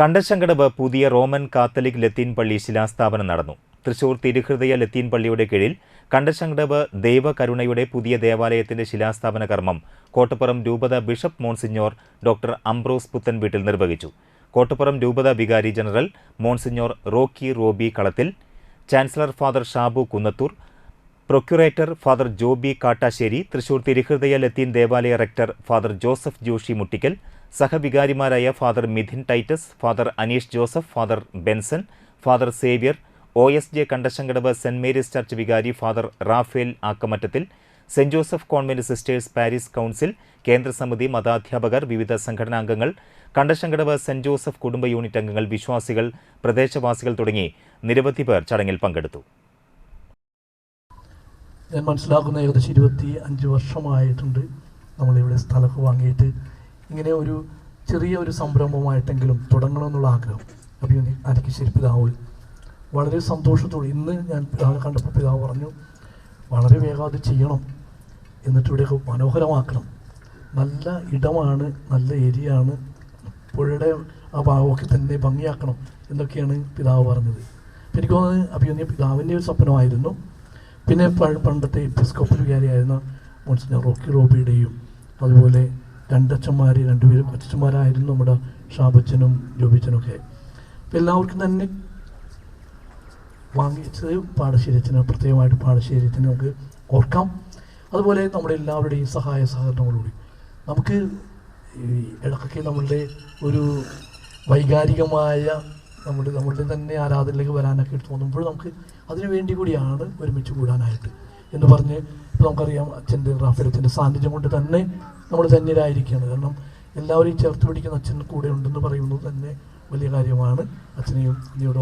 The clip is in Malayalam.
കണ്ടശങ്കടവ് പുതിയ റോമൻ കാത്തലിക് ലത്തീൻ പള്ളി ശിലാസ്ഥാപനം നടന്നു. തൃശൂർ തിരുഹൃദയ ലത്തീൻ പള്ളിയുടെ കീഴിൽ കണ്ടശങ്കടവ് ദൈവകരുണയുടെ പുതിയ ദേവാലയത്തിന്റെ ശിലാസ്ഥാപന കർമ്മം കോട്ടപ്പുറം രൂപത bishop monsignor doctor Ambrose Puthenveettil നിർവഹിച്ചു. കോട്ടപ്പുറം രൂപത വികാരി general monsignor Rocky Robi Kalathil, chancellor father Shabu Kunnathur, procurator father Joby Kattassery, Thrissur തിരുഹൃദയ ലത്തീൻ ദേവാലയ റെക്ടർ ഫാദർ ജോസഫ് ജോഷി മുട്ടിക്കൽ, സഹവികാരിമാരായ father Mithin Titus, father Aneesh Joseph, father Benson, father Xavier, OSJ Kandassankadavu saint Mary's church വികാരി father Raphael Akkamattathil, saint Joseph convent sisters parish council, കേന്ദ്രസമിതി, മതാധ്യാപകർ, വിവിധ സംഘടനാംഗങ്ങൾ, കണ്ടശങ്കടവ് സെന്റ് ജോസഫ് കുടുംബ യൂണിറ്റ് അംഗങ്ങൾ, വിശ്വാസികൾ, പ്രദേശവാസികൾ തുടങ്ങി നിരവധി പേർ ചടങ്ങിൽ പങ്കെടുത്തു. ഞാൻ മനസ്സിലാക്കുന്ന ഏകദേശം 25 വർഷമായിട്ടുണ്ട് നമ്മളിവിടെ സ്ഥലമൊക്കെ വാങ്ങിയിട്ട്. ഇങ്ങനെ ഒരു ചെറിയ സംരംഭമായിട്ടെങ്കിലും തുടങ്ങണമെന്നുള്ള ആഗ്രഹം എനിക്ക് പിതാവ് വളരെ സന്തോഷത്തോടെ ഇന്ന് ഞാൻ പിതാവിനെ കണ്ടപ്പോൾ പിതാവ് പറഞ്ഞു, വളരെ വേഗം അത് ചെയ്യണം, എന്നിട്ട് ഇവിടെയൊക്കെ മനോഹരമാക്കണം, നല്ല ഇടമാണ്, നല്ല ഏരിയയാണ്, പുഴയുടെ ആ ഭാഗമൊക്കെ തന്നെ ഭംഗിയാക്കണം എന്നൊക്കെയാണ് പിതാവ് പറഞ്ഞത്. എനിക്ക് തോന്നുന്നത് അഭിനന്ദ പിതാവിൻ്റെ ഒരു സ്വപ്നമായിരുന്നു. പിന്നെ പണ്ടത്തെ എപ്പിസ്കോപ്പൽ വികാരിയായിരുന്ന മോൺസിഞ്ഞോർ റോക്കി റോബിയുടെയും അതുപോലെ രണ്ടുപേരും അച്ഛന്മാരായിരുന്നു നമ്മുടെ ഷാബച്ചനും ജോബിച്ചനൊക്കെ. അപ്പോൾ എല്ലാവർക്കും തന്നെ വാങ്ങിച്ചത് പാടശ്ശേരിച്ചന്, പ്രത്യേകമായിട്ട് പാടശ്ശേരിച്ചന് നമുക്ക് ഓർക്കാം. അതുപോലെ നമ്മുടെ എല്ലാവരുടെയും സഹായ സഹകരണങ്ങളോടുകൂടി നമുക്ക് ഇടയ്ക്കൊക്കെ നമ്മളുടെ ഒരു വൈകാരികമായ നമ്മളുടെ തന്നെ ആരാധനയിലേക്ക് വരാനൊക്കെ തോന്നുമ്പോൾ നമുക്ക് അതിനു വേണ്ടി കൂടിയാണ് ഒരുമിച്ച് കൂടാനായിട്ട് എന്ന് പറഞ്ഞ് ഇപ്പോൾ നമുക്കറിയാം അച്ഛൻ്റെ റാഫേലച്ഛൻ്റെ സാന്നിധ്യം കൊണ്ട് തന്നെ നമ്മൾ ധന്യരായിരിക്കുകയാണ്. കാരണം എല്ലാവരെയും ചേർത്ത് പിടിക്കുന്ന അച്ഛൻ കൂടെ ഉണ്ടെന്ന് പറയുന്നത് തന്നെ വലിയ കാര്യമാണ്. അച്ഛനെയും ഇനിയോട്